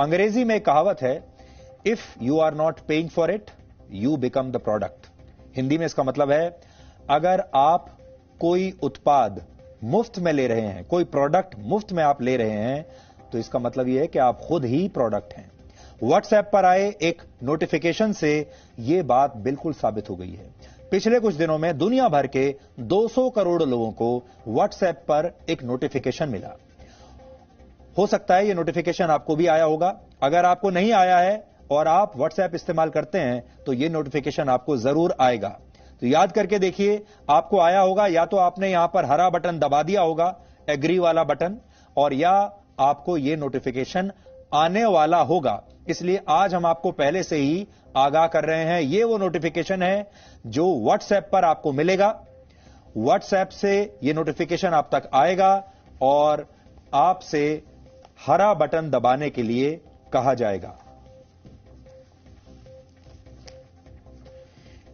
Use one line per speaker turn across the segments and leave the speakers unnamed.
अंग्रेजी में एक कहावत है, if you are not paying for it you become the product. Hindi में इसका मतलब है, अगर आप कोई उत्पाद मुफ्त में ले रहे हैं, कोई प्रोडक्ट मुफ्त में आप ले रहे हैं, तो इसका मतलब यह है कि आप खुद ही प्रोडक्ट हैं। व्हाट्सएप पर आए एक नोटिफिकेशन से यह बात बिल्कुल साबित हो गई है। पिछले कुछ दिनों में दुनिया भर के 200 करोड़ लोगों को व्हाट्सएप पर एक नोटिफिकेशन मिला। हो सकता है यह नोटिफिकेशन आपको भी आया होगा। अगर आपको नहीं आया है और आप व्हाट्सएप इस्तेमाल करते हैं तो यह नोटिफिकेशन आपको जरूर आएगा। तो याद करके देखिए, आपको आया होगा, या तो आपने यहां पर हरा बटन दबा दिया होगा, एग्री वाला बटन, और या आपको यह नोटिफिकेशन आने वाला होगा। इसलिए आज हम आपको पहले से ही आगाह कर रहे हैं। यह वो नोटिफिकेशन है जो व्हाट्सएप पर आपको मिलेगा। व्हाट्सएप से यह नोटिफिकेशन आप तक आएगा और आपसे हरा बटन दबाने के लिए कहा जाएगा।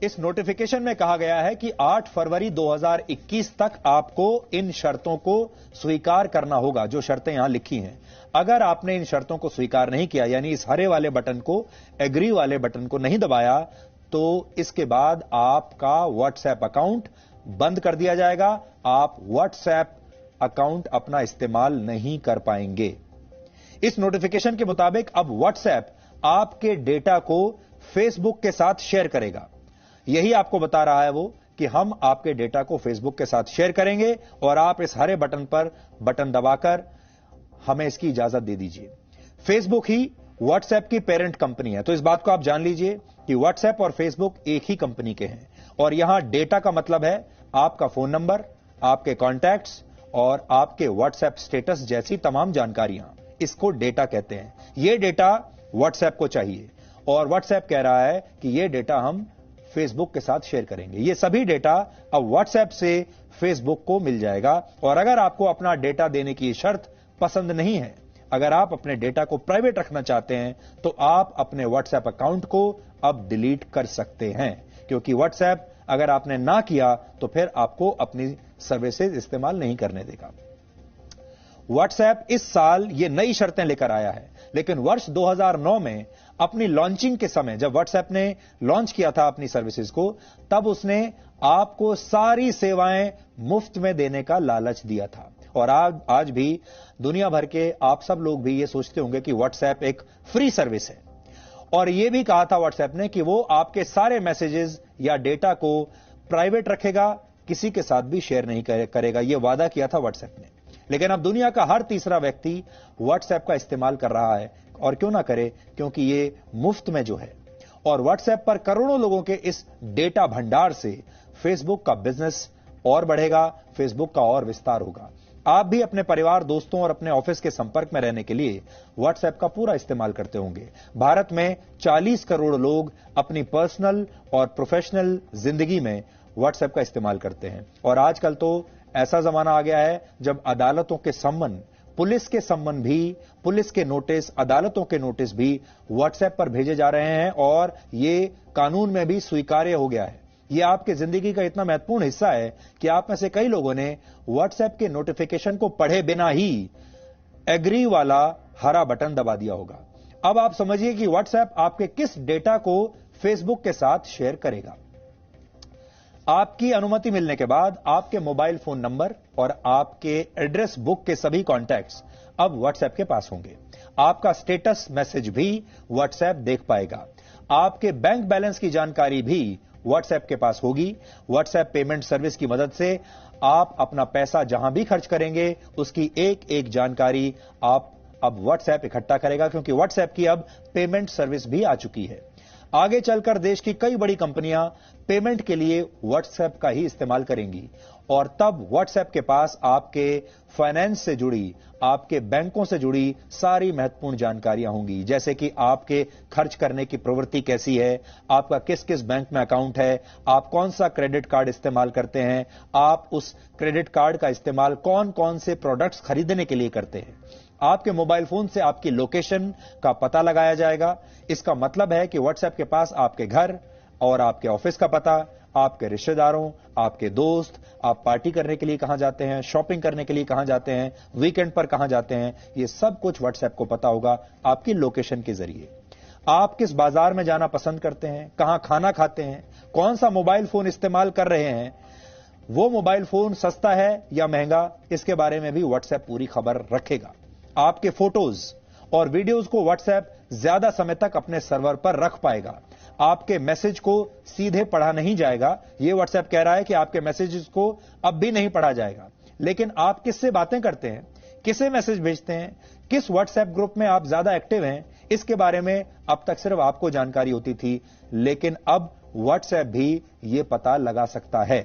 इस नोटिफिकेशन में कहा गया है कि 8 फरवरी 2021 तक आपको इन शर्तों को स्वीकार करना होगा, जो शर्तें यहां लिखी हैं। अगर आपने इन शर्तों को स्वीकार नहीं किया, यानी इस हरे वाले बटन को, एग्री वाले बटन को नहीं दबाया, तो इसके बाद आपका व्हाट्सएप अकाउंट बंद कर दिया जाएगा। आप व्हाट्सएप अकाउंट अपना इस्तेमाल नहीं कर पाएंगे। इस नोटिफिकेशन के मुताबिक अब व्हाट्सएप आपके डेटा को फेसबुक के साथ शेयर करेगा। यही आपको बता रहा है वो कि हम आपके डेटा को फेसबुक के साथ शेयर करेंगे और आप इस हरे बटन पर बटन दबाकर हमें इसकी इजाजत दे दीजिए। फेसबुक ही व्हाट्सएप की पेरेंट कंपनी है, तो इस बात को आप जान लीजिए कि व्हाट्सएप और फेसबुक एक ही कंपनी के हैं। और यहां डेटा का मतलब है आपका फोन नंबर, आपके कॉन्टैक्ट्स और आपके व्हाट्सएप स्टेटस जैसी तमाम जानकारियां, इसको डेटा कहते हैं। यह डेटा व्हाट्सएप को चाहिए और व्हाट्सएप कह रहा है कि यह डेटा हम फेसबुक के साथ शेयर करेंगे। यह सभी डेटा अब व्हाट्सएप से फेसबुक को मिल जाएगा। और अगर आपको अपना डेटा देने की शर्त पसंद नहीं है, अगर आप अपने डेटा को प्राइवेट रखना चाहते हैं, तो आप अपने व्हाट्सएप अकाउंट को अब डिलीट कर सकते हैं, क्योंकि व्हाट्सएप अगर आपने ना किया तो फिर आपको अपनी सर्विसेज इस्तेमाल नहीं करने देगा। व्हाट्सएप इस साल ये नई शर्तें लेकर आया है, लेकिन वर्ष 2009 में अपनी लॉन्चिंग के समय, जब व्हाट्सएप ने लॉन्च किया था अपनी सर्विसेज को, तब उसने आपको सारी सेवाएं मुफ्त में देने का लालच दिया था। और आज भी दुनिया भर के आप सब लोग भी ये सोचते होंगे कि व्हाट्सएप एक फ्री सर्विस है। और यह भी कहा था व्हाट्सएप ने कि वो आपके सारे मैसेजेस या डेटा को प्राइवेट रखेगा, किसी के साथ भी शेयर नहीं करेगा। यह वादा किया था व्हाट्सएप ने। लेकिन अब दुनिया का हर तीसरा व्यक्ति व्हाट्सएप का इस्तेमाल कर रहा है, और क्यों ना करे, क्योंकि ये मुफ्त में जो है। और व्हाट्सएप पर करोड़ों लोगों के इस डेटा भंडार से फेसबुक का बिजनेस और बढ़ेगा, फेसबुक का और विस्तार होगा। आप भी अपने परिवार, दोस्तों और अपने ऑफिस के संपर्क में रहने के लिए व्हाट्सएप का पूरा इस्तेमाल करते होंगे। भारत में 40 करोड़ लोग अपनी पर्सनल और प्रोफेशनल जिंदगी में व्हाट्सएप का इस्तेमाल करते हैं। और आजकल तो ऐसा जमाना आ गया है जब अदालतों के सम्मन, पुलिस के सम्मन भी, पुलिस के नोटिस, अदालतों के नोटिस भी व्हाट्सएप पर भेजे जा रहे हैं, और ये कानून में भी स्वीकार्य हो गया है। ये आपकी जिंदगी का इतना महत्वपूर्ण हिस्सा है कि आप में से कई लोगों ने व्हाट्सएप के नोटिफिकेशन को पढ़े बिना ही एग्री वाला हरा बटन दबा दिया होगा। अब आप समझिए कि व्हाट्सएप आपके किस डेटा को फेसबुक के साथ शेयर करेगा। आपकी अनुमति मिलने के बाद आपके मोबाइल फोन नंबर और आपके एड्रेस बुक के सभी कॉन्टैक्ट्स अब व्हाट्सएप के पास होंगे। आपका स्टेटस मैसेज भी व्हाट्सएप देख पाएगा। आपके बैंक बैलेंस की जानकारी भी व्हाट्सएप के पास होगी। व्हाट्सएप पेमेंट सर्विस की मदद से आप अपना पैसा जहां भी खर्च करेंगे, उसकी एक एक जानकारी आप अब व्हाट्सएप इकट्ठा करेगा, क्योंकि व्हाट्सएप की अब पेमेंट सर्विस भी आ चुकी है। आगे चलकर देश की कई बड़ी कंपनियां पेमेंट के लिए व्हाट्सएप का ही इस्तेमाल करेंगी, और तब व्हाट्सएप के पास आपके फाइनेंस से जुड़ी, आपके बैंकों से जुड़ी सारी महत्वपूर्ण जानकारियां होंगी, जैसे कि आपके खर्च करने की प्रवृत्ति कैसी है, आपका किस किस बैंक में अकाउंट है, आप कौन सा क्रेडिट कार्ड इस्तेमाल करते हैं, आप उस क्रेडिट कार्ड का इस्तेमाल कौन कौन से प्रोडक्ट्स खरीदने के लिए करते हैं। आपके मोबाइल फोन से आपकी लोकेशन का पता लगाया जाएगा। इसका मतलब है कि व्हाट्सएप के पास आपके घर और आपके ऑफिस का पता, आपके रिश्तेदारों, आपके दोस्त, आप पार्टी करने के लिए कहां जाते हैं, शॉपिंग करने के लिए कहां जाते हैं, वीकेंड पर कहां जाते हैं, ये सब कुछ व्हाट्सएप को पता होगा आपकी लोकेशन के जरिए। आप किस बाजार में जाना पसंद करते हैं, कहां खाना खाते हैं, कौन सा मोबाइल फोन इस्तेमाल कर रहे हैं, वो मोबाइल फोन सस्ता है या महंगा, इसके बारे में भी व्हाट्सएप पूरी खबर रखेगा। आपके फोटोज और वीडियोज को व्हाट्सएप ज्यादा समय तक अपने सर्वर पर रख पाएगा। आपके मैसेज को सीधे पढ़ा नहीं जाएगा। यह व्हाट्सएप कह रहा है कि आपके मैसेजेस को अब भी नहीं पढ़ा जाएगा, लेकिन आप किससे बातें करते हैं, किसे मैसेज भेजते हैं, किस व्हाट्सएप ग्रुप में आप ज्यादा एक्टिव हैं, इसके बारे में अब तक सिर्फ आपको जानकारी होती थी, लेकिन अब व्हाट्सएप भी यह पता लगा सकता है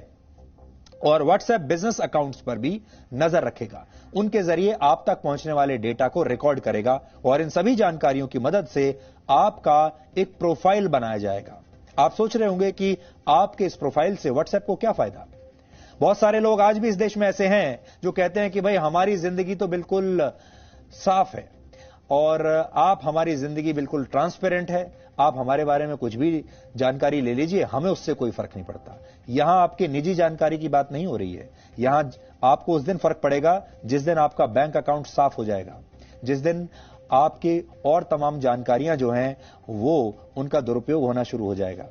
और व्हाट्सएप बिजनेस अकाउंट्स पर भी नजर रखेगा। उनके जरिए आप तक पहुंचने वाले डेटा को रिकॉर्ड करेगा और इन सभी जानकारियों की मदद से आपका एक प्रोफाइल बनाया जाएगा। आप सोच रहे होंगे कि आपके इस प्रोफाइल से व्हाट्सएप को क्या फायदा। बहुत सारे लोग आज भी इस देश में ऐसे हैं जो कहते हैं कि भाई हमारी जिंदगी तो बिल्कुल साफ है और आप हमारी जिंदगी बिल्कुल ट्रांसपेरेंट है, आप हमारे बारे में कुछ भी जानकारी ले लीजिए, हमें उससे कोई फर्क नहीं पड़ता। यहां आपकी निजी जानकारी की बात नहीं हो रही है। यहां आपको उस दिन फर्क पड़ेगा जिस दिन आपका बैंक अकाउंट साफ हो जाएगा, जिस दिन आपकी और तमाम जानकारियां जो हैं वो उनका दुरुपयोग होना शुरू हो जाएगा।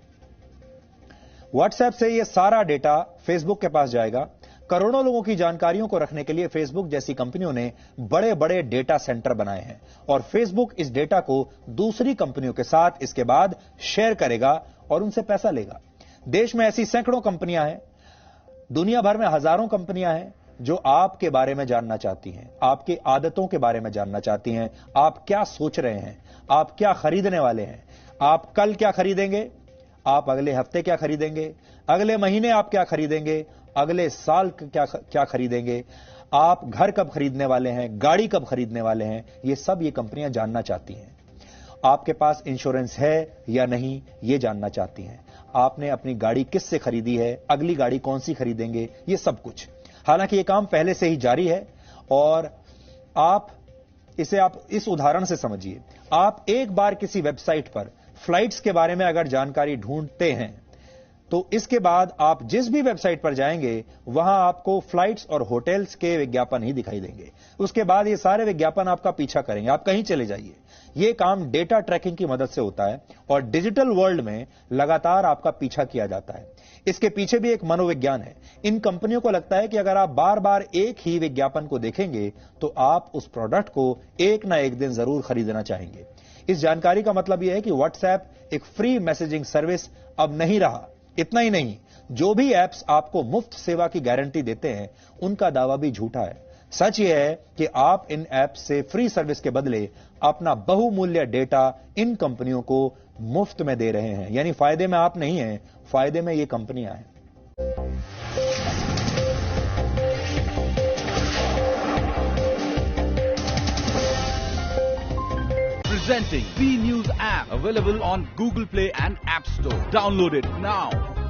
व्हाट्सएप से ये सारा डेटा फेसबुक के पास जाएगा। करोड़ों लोगों की जानकारियों को रखने के लिए फेसबुक जैसी कंपनियों ने बड़े बड़े डेटा सेंटर बनाए हैं और फेसबुक इस डेटा को दूसरी कंपनियों के साथ इसके बाद शेयर करेगा और उनसे पैसा लेगा। देश में ऐसी सैकड़ों कंपनियां हैं, दुनिया भर में हजारों कंपनियां हैं जो आपके बारे में जानना चाहती हैं, आपकी आदतों के बारे में जानना चाहती हैं, आप क्या सोच रहे हैं, आप क्या खरीदने वाले हैं, आप कल क्या खरीदेंगे, आप अगले हफ्ते क्या खरीदेंगे, अगले महीने आप क्या खरीदेंगे, अगले साल क्या खरीदेंगे, आप घर कब खरीदने वाले हैं, गाड़ी कब खरीदने वाले हैं, ये सब ये कंपनियां जानना चाहती हैं। आपके पास इंश्योरेंस है या नहीं ये जानना चाहती हैं। आपने अपनी गाड़ी किससे खरीदी है, अगली गाड़ी कौन सी खरीदेंगे, ये सब कुछ। हालांकि ये काम पहले से ही जारी है और आप इस उदाहरण से समझिए। आप एक बार किसी वेबसाइट पर फ्लाइट्स के बारे में अगर जानकारी ढूंढते हैं तो इसके बाद आप जिस भी वेबसाइट पर जाएंगे वहां आपको फ्लाइट्स और होटल्स के विज्ञापन ही दिखाई देंगे। उसके बाद ये सारे विज्ञापन आपका पीछा करेंगे, आप कहीं चले जाइए। ये काम डेटा ट्रैकिंग की मदद से होता है और डिजिटल वर्ल्ड में लगातार आपका पीछा किया जाता है। इसके पीछे भी एक मनोविज्ञान है। इन कंपनियों को लगता है कि अगर आप बार बार एक ही विज्ञापन को देखेंगे तो आप उस प्रोडक्ट को एक ना एक दिन जरूर खरीदना चाहेंगे। इस जानकारी का मतलब यह है कि व्हाट्सएप एक फ्री मैसेजिंग सर्विस अब नहीं रहा। इतना ही नहीं, जो भी ऐप्स आपको मुफ्त सेवा की गारंटी देते हैं उनका दावा भी झूठा है। सच यह है कि आप इन ऐप्स से फ्री सर्विस के बदले अपना बहुमूल्य डेटा इन कंपनियों को मुफ्त में दे रहे हैं। यानी फायदे में आप नहीं हैं, फायदे में ये कंपनियां हैं।
Presenting B News app, available on Google Play and App Store. Download it now.